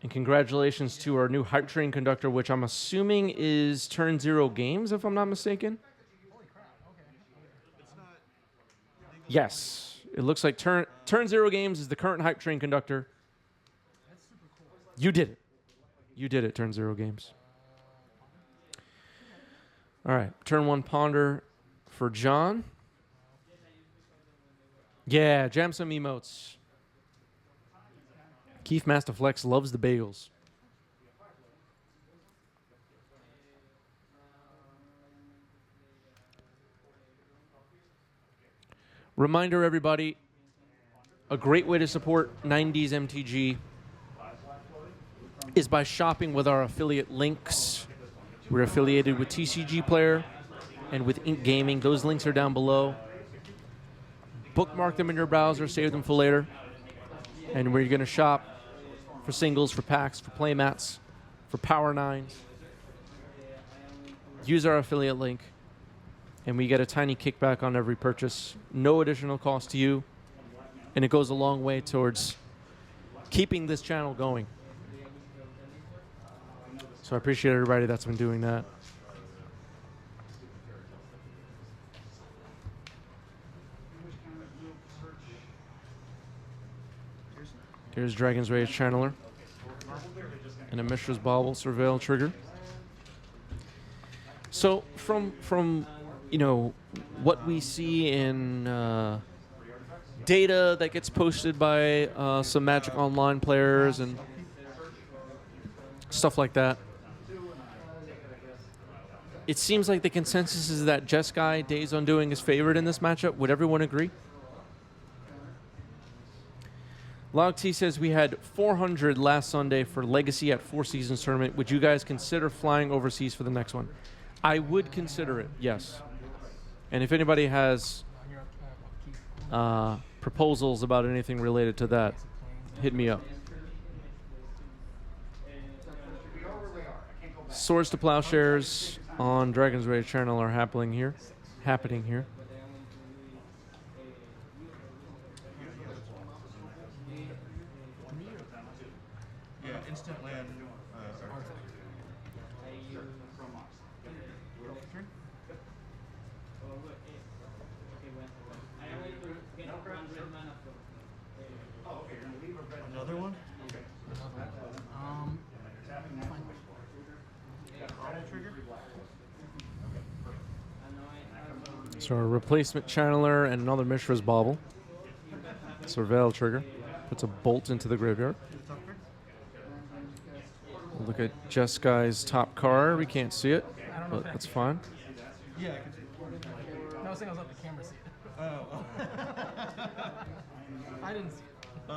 And congratulations to our new hype train conductor, which I'm assuming is Turn Zero Games, if I'm not mistaken. Yes, it looks like Turn Zero Games is the current hype train conductor. You did it. You did it, Turn Zero Games. All right, turn 1 Ponder for John. Yeah, jam some emotes. Keith Masterflex loves the bagels. Reminder, everybody, a great way to support 90s MTG is by shopping with our affiliate links. We're affiliated with TCG Player and with Ink Gaming. Those links are down below. Bookmark them in your browser, save them for later. And we're going to shop for singles, for packs, for playmats, for Power Nines. Use our affiliate link, and we get a tiny kickback on every purchase. No additional cost to you, and it goes a long way towards keeping this channel going. So I appreciate everybody that's been doing that. Here's Dragon's Rage Channeler and a Mishra's Bauble Surveil trigger. So from you know what we see in data that gets posted by some Magic Online players and stuff like that, it seems like the consensus is that Jeskai Days Undoing is favored in this matchup. Would everyone agree? Log T says we had 400 last Sunday for Legacy at Four Seasons tournament. Would you guys consider flying overseas for the next one? I would consider it, yes. And if anybody has proposals about anything related to that, hit me up. Swords to Plowshares on Dragon's Rage channel are happening here. Instant land. Another one? So a replacement channeler and another Mishra's Bauble. Surveil trigger. Puts a bolt into the graveyard. We'll look at Jeskai's top card. We can't see it, but that's fine. Yeah. No, I was saying I was let the camera see it. Oh. I didn't see it.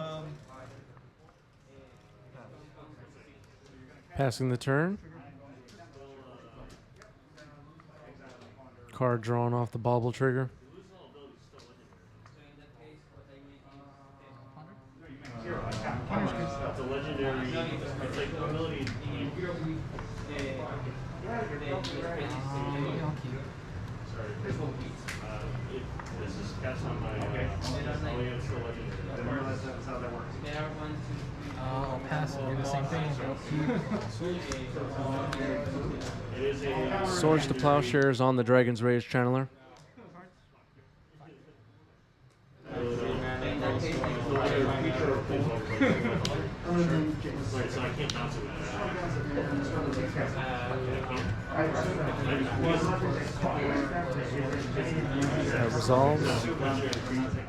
Passing the turn. Card drawn off the Bauble trigger. The legendary, it's like ability. Sorry. This is cast on my. Okay. Oh, yeah, it's still legendary. That's how that works. I'll pass and do the same thing. It is a. Swords to Plowshares on the Dragon's Rage channeler. So I can't bounce it. That resolves.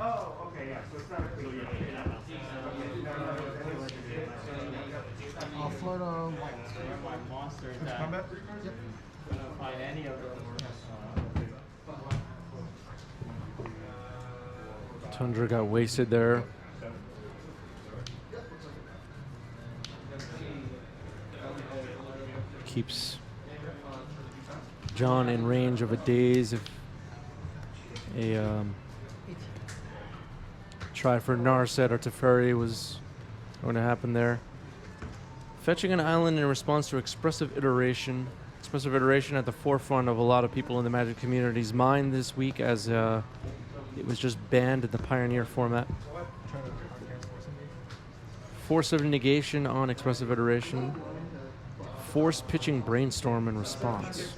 Oh, okay, yeah. So it's not I'll float a Monster combat? Yep. find any of them. Tundra got wasted there. Keeps John in range of a daze if a try for Narset or Teferi was going to happen there. Fetching an island in response to expressive iteration. Expressive iteration at the forefront of a lot of people in the Magic community's mind this week, as it was just banned in the Pioneer format. Force of negation on expressive iteration. Force pitching brainstorm in response.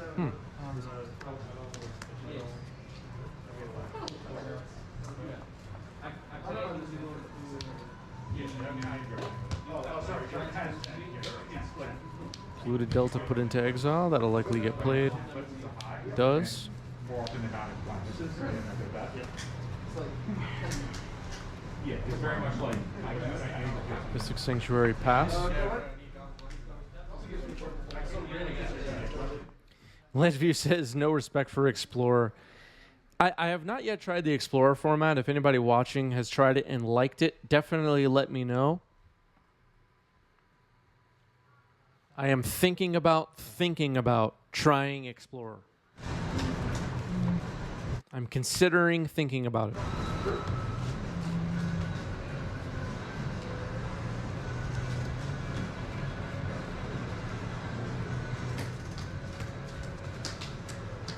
Polluted Delta put into exile. That'll likely get played. Does. Mystic Sanctuary pass. Ledgeview says no respect for Explorer. I have not yet tried the Explorer format. If anybody watching has tried it and liked it, definitely let me know. I am thinking about trying Explorer. I'm considering thinking about it.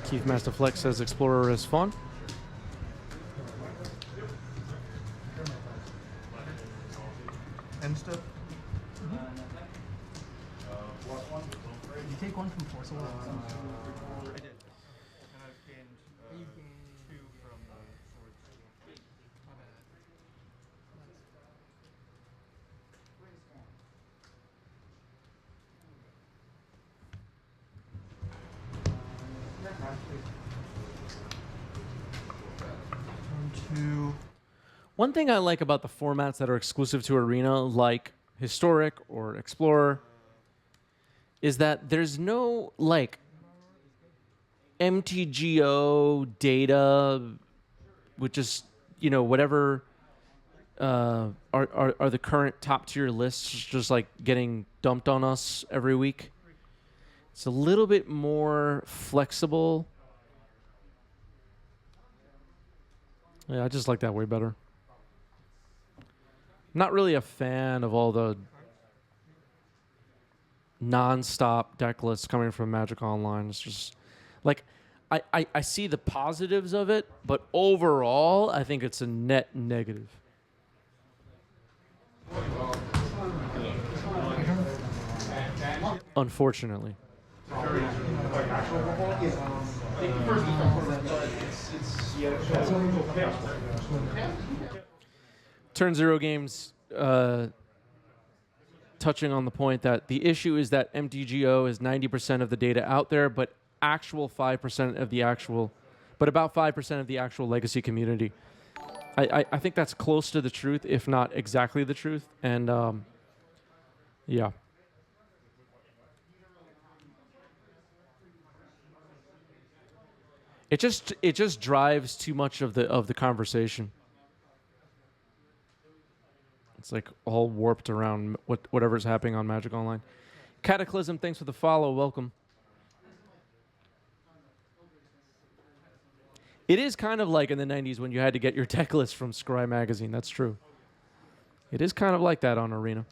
Keith Master Flex says Explorer is fun. And stuff. Did you take one from Force of Will? I did. And I've gained You gained 2 from the swords. my bad. Two. One thing I like about the formats that are exclusive to Arena, like Historic or Explorer, is that there's no like MTGO data, which is whatever are the current top tier lists just like getting dumped on us every week. It's a little bit more flexible. Yeah, I just like that way better. Not really a fan of all the non-stop deck lists coming from Magic Online. It's just like I see the positives of it, but overall I think it's a net negative. Unfortunately. Turn Zero Games touching on the point that the issue is that MTGO is 90% of the data out there, but actual 5% of the actual, but about 5% of the actual legacy community. I think that's close to the truth, if not exactly the truth. And yeah. It just drives too much of the conversation. It's like all warped around whatever's happening on Magic Online. Cataclysm, thanks for the follow. Welcome. It is kind of like in the 90s when you had to get your deck list from Scry magazine. That's true. It is kind of like that on Arena.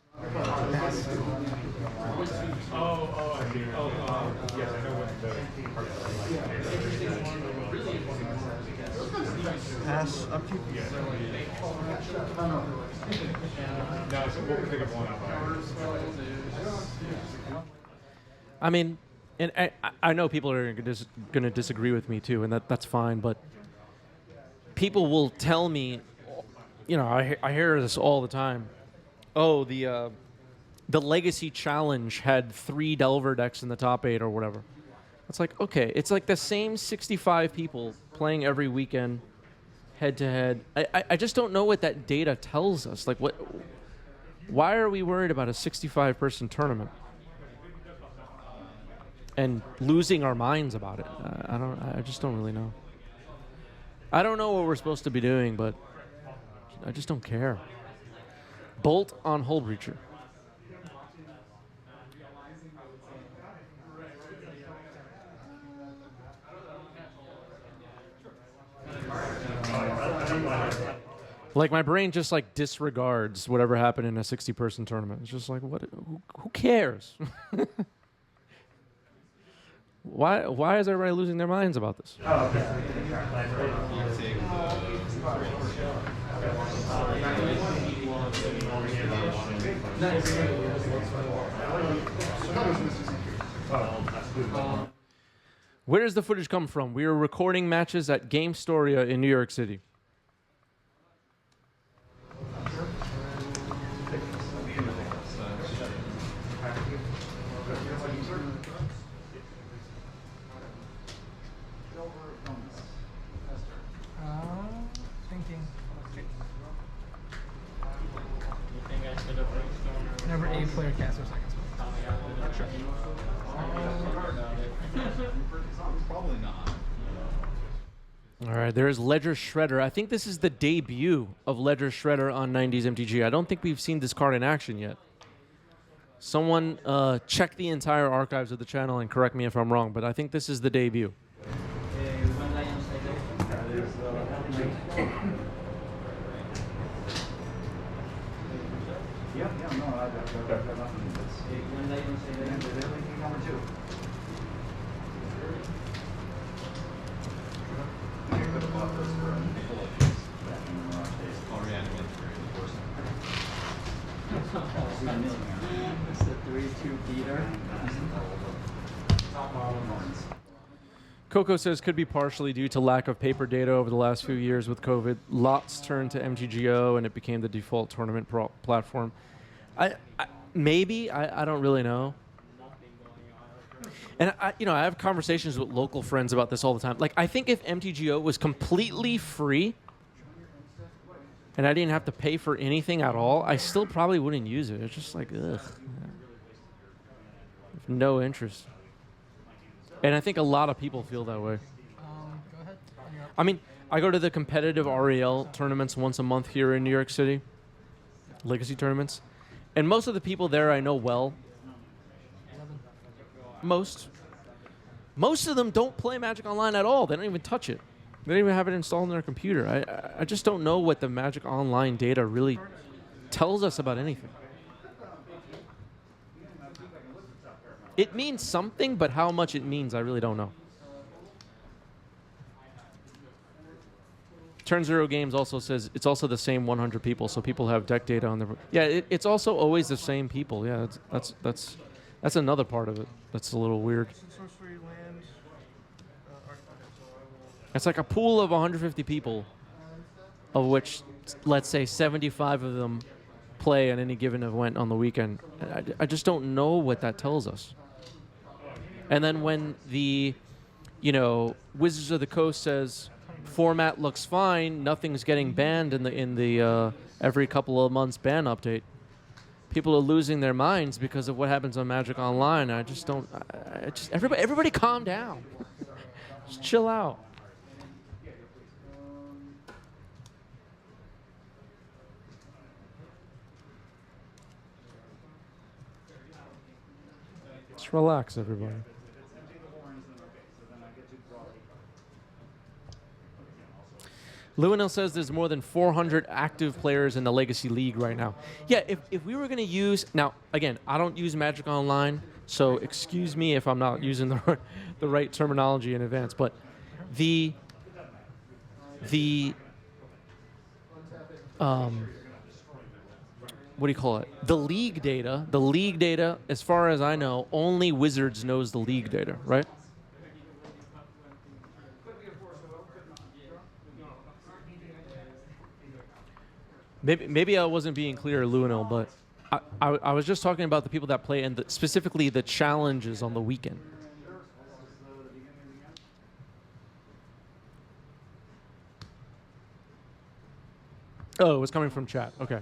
Pass up to you. I mean, and I know people are going to disagree with me too, and that's fine. But people will tell me, I hear this all the time. Oh, the Legacy Challenge had 3 Delver decks in the top 8 or whatever. It's like, okay, it's like the same 65 people playing every weekend, head to head. I just don't know what that data tells us. Like, why are we worried about a 65-person tournament and losing our minds about it? I just don't really know. I don't know what we're supposed to be doing, but I just don't care. Bolt on Hull Breacher. Like, my brain just like disregards whatever happened in a 60-person tournament. It's just like, what? Who cares? Why is everybody losing their minds about this? Where does the footage come from? We are recording matches at Game Storia in New York City. Thinking. You think I should have brainstormed? Never a player caster seconds. Probably not. All right, there's Ledger Shredder. I think this is the debut of Ledger Shredder on 90s MTG. I don't think we've seen this card in action yet. Someone check the entire archives of the channel and correct me if I'm wrong, but I think this is the debut. One lion side Yeah, no, I've got nothing. One lion side There's anything number 2. It's the 3-2 Peter. Coco says could be partially due to lack of paper data over the last few years with COVID. Lots turned to MTGO and it became the default tournament platform. Maybe I don't really know. And I have conversations with local friends about this all the time. Like, I think if MTGO was completely free and I didn't have to pay for anything at all, I still probably wouldn't use it. It's just like, ugh. No interest. And I think a lot of people feel that way. Go ahead. I mean, I go to the competitive REL tournaments once a month here in New York City, Legacy tournaments. And most of the people there I know well. Most of them don't play Magic Online at all. They don't even touch it. They don't even have it installed on their computer. I just don't know what the Magic Online data really tells us about anything. It means something, but how much it means, I really don't know. Turn Zero Games also says it's also the same 100 people, so people have deck data on their. Yeah, it's also always the same people. Yeah, that's another part of it. That's a little weird. Sorcery land. It's like a pool of 150 people, of which, let's say, 75 of them play at any given event on the weekend. I just don't know what that tells us. And then when the, Wizards of the Coast says format looks fine, nothing's getting banned in the every couple of months ban update, people are losing their minds because of what happens on Magic Online. I just don't. Everybody calm down. Just chill out. Just relax, everybody. Lewinil says there's more than 400 active players in the Legacy League right now. Yeah, if we were going to use... Now, again, I don't use Magic Online, so excuse me if I'm not using the right terminology in advance, but the what do you call it? The league data, as far as I know, only Wizards knows the league data, right? Maybe I wasn't being clear, Luino, but I was just talking about the people that play and specifically the challenges on the weekend. Oh, it was coming from chat. Okay.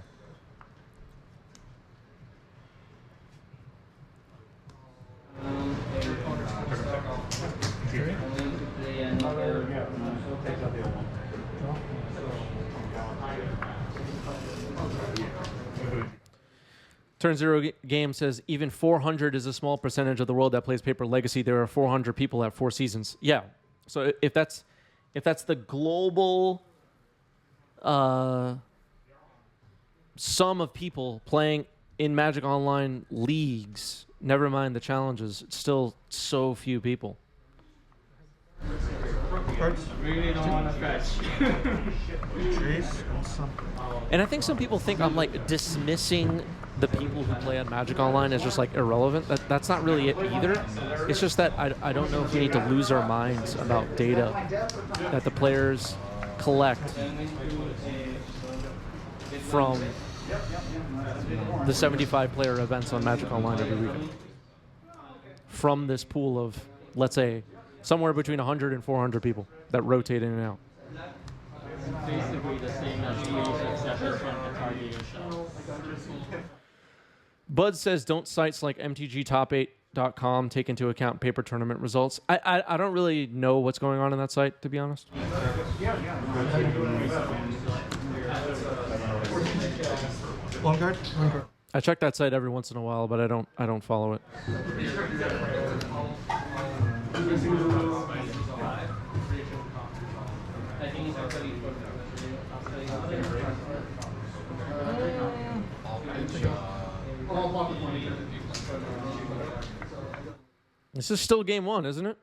Turn Zero Game says even 400 is a small percentage of the world that plays Paper Legacy. There are 400 people at 4 seasons. Yeah. So if that's the global sum of people playing in Magic Online leagues, never mind the challenges, it's still so few people. Cards. Really don't want to fetch. Ace and something. And I think some people think I'm like dismissing the people who play on Magic Online as just like irrelevant. That's not really it either. It's just that I don't know if we need to lose our minds about data that the players collect from the 75 player events on Magic Online every weekend. From this pool of, let's say, somewhere between 100 and 400 people that rotate in and out. Basically the same as Legacy, except it's from the target yourself. Bud says, don't sites like MTGtop8.com take into account paper tournament results? I don't really know what's going on in that site, to be honest. One card. One card. I check that site every once in a while, but I don't follow it. This is still game one, isn't it?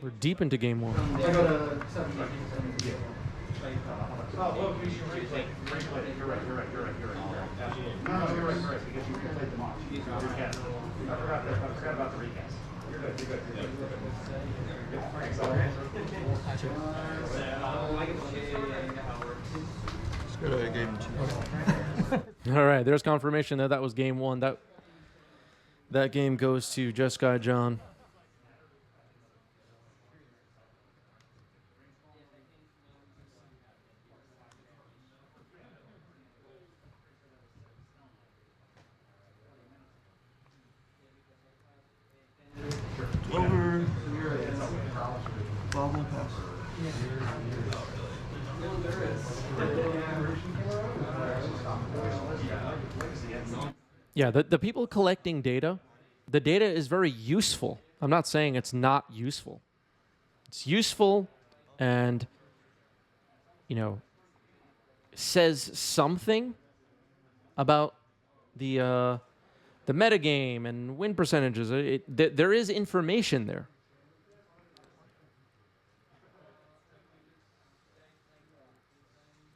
We're deep into game one. Oh, look, you should replay. You're right. No, you're right, because you replayed them off. Recast. I forgot about the recast. You're good. Let's go to game 2. All right, there's confirmation that was game one. That game goes to Jeskai John. Over. Bobble pass. Yeah, the people collecting data, the data is very useful. I'm not saying it's not useful. It's useful and, says something about the metagame and win percentages. There is information there.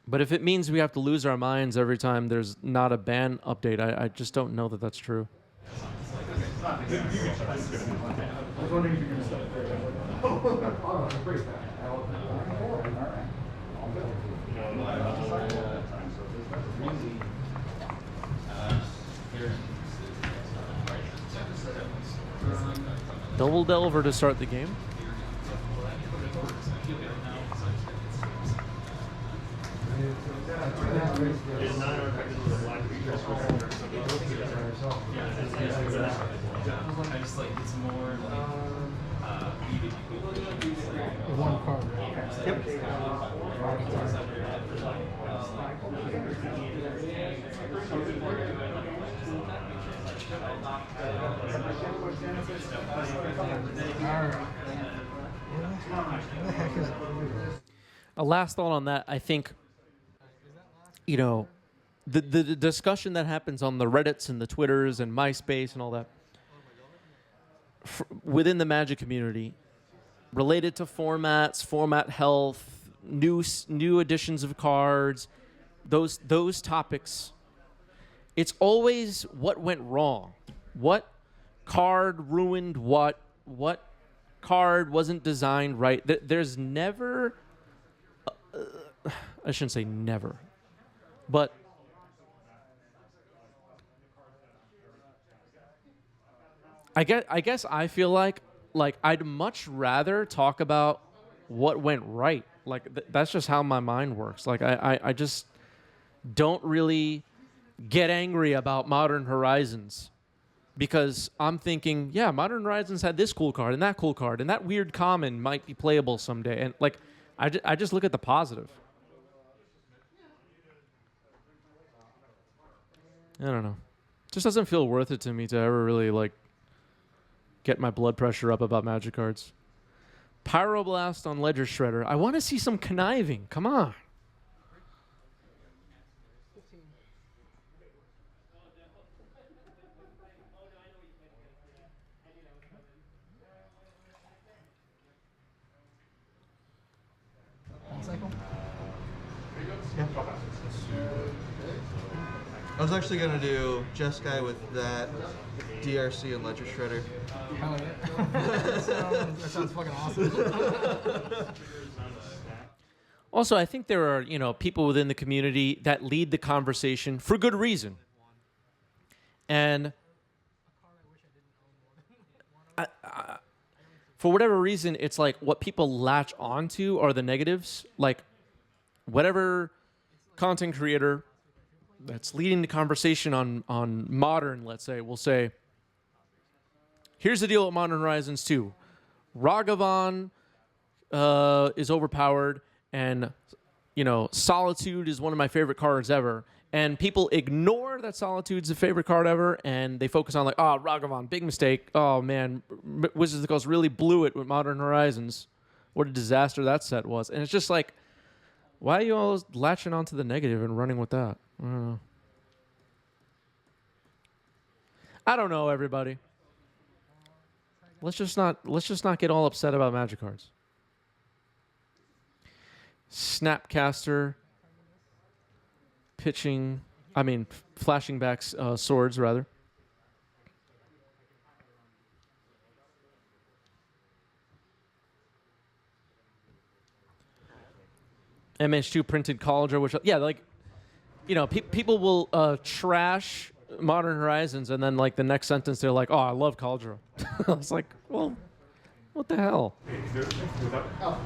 But if it means we have to lose our minds every time there's not a ban update, I just don't know that that's true. Double Delver to start the game. I just like it's more One card. What the heck is A last thought on that, I think, the discussion that happens on the Reddits and the Twitters and MySpace and all that within the Magic community, related to formats, format health, new additions of cards, those topics, it's always what went wrong, what card ruined what card wasn't designed right. There's never, I shouldn't say never, but I guess I feel like I'd much rather talk about what went right. Like that's just how my mind works. Like I just don't really get angry about Modern Horizons because I'm thinking, yeah, Modern Horizons had this cool card and that weird common might be playable someday. And like I just look at the positive. I don't know. It just doesn't feel worth it to me to ever really like get my blood pressure up about Magic cards. Pyroblast on Ledger Shredder. I want to see some conniving. Come on. Yeah. I was actually gonna do Jeskai with that, DRC and Ledger Shredder. Hell yeah. That sounds fucking awesome. Also, I think there are, people within the community that lead the conversation for good reason. And for whatever reason, it's like what people latch onto are the negatives. Like whatever content creator that's leading the conversation on Modern, let's say, will say, here's the deal with Modern Horizons 2. Ragavan is overpowered, and, Solitude is one of my favorite cards ever. And people ignore that Solitude's a favorite card ever, and they focus on, like, oh, Ragavan, big mistake. Oh, man, Wizards of the Coast really blew it with Modern Horizons. What a disaster that set was. And it's just like, why are you all latching onto the negative and running with that? I don't know, everybody. Let's just not get all upset about Magic cards. Snapcaster flashing back swords, rather. MH2 printed Cauldron, which, people will trash Modern Horizons, and then, like, the next sentence, they're like, oh, I love Cauldron. I was like, well, what the hell? +1.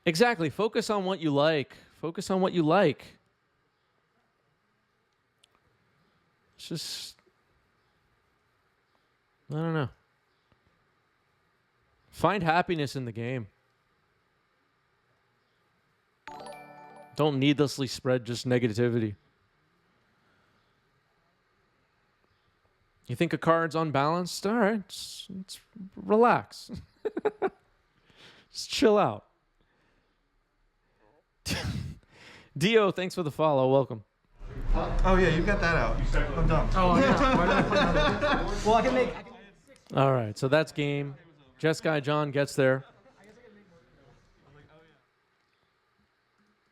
Exactly. Focus on what you like. Focus on what you like. It's just, I don't know. Find happiness in the game. Don't needlessly spread just negativity. You think a card's unbalanced? All right, let's relax. Just chill out. Dio, thanks for the follow. Welcome. Oh yeah, you got that out. I'm done. Oh, yeah. Why did I put another? Well, I can make. All right, so that's game. Jeskai John gets there.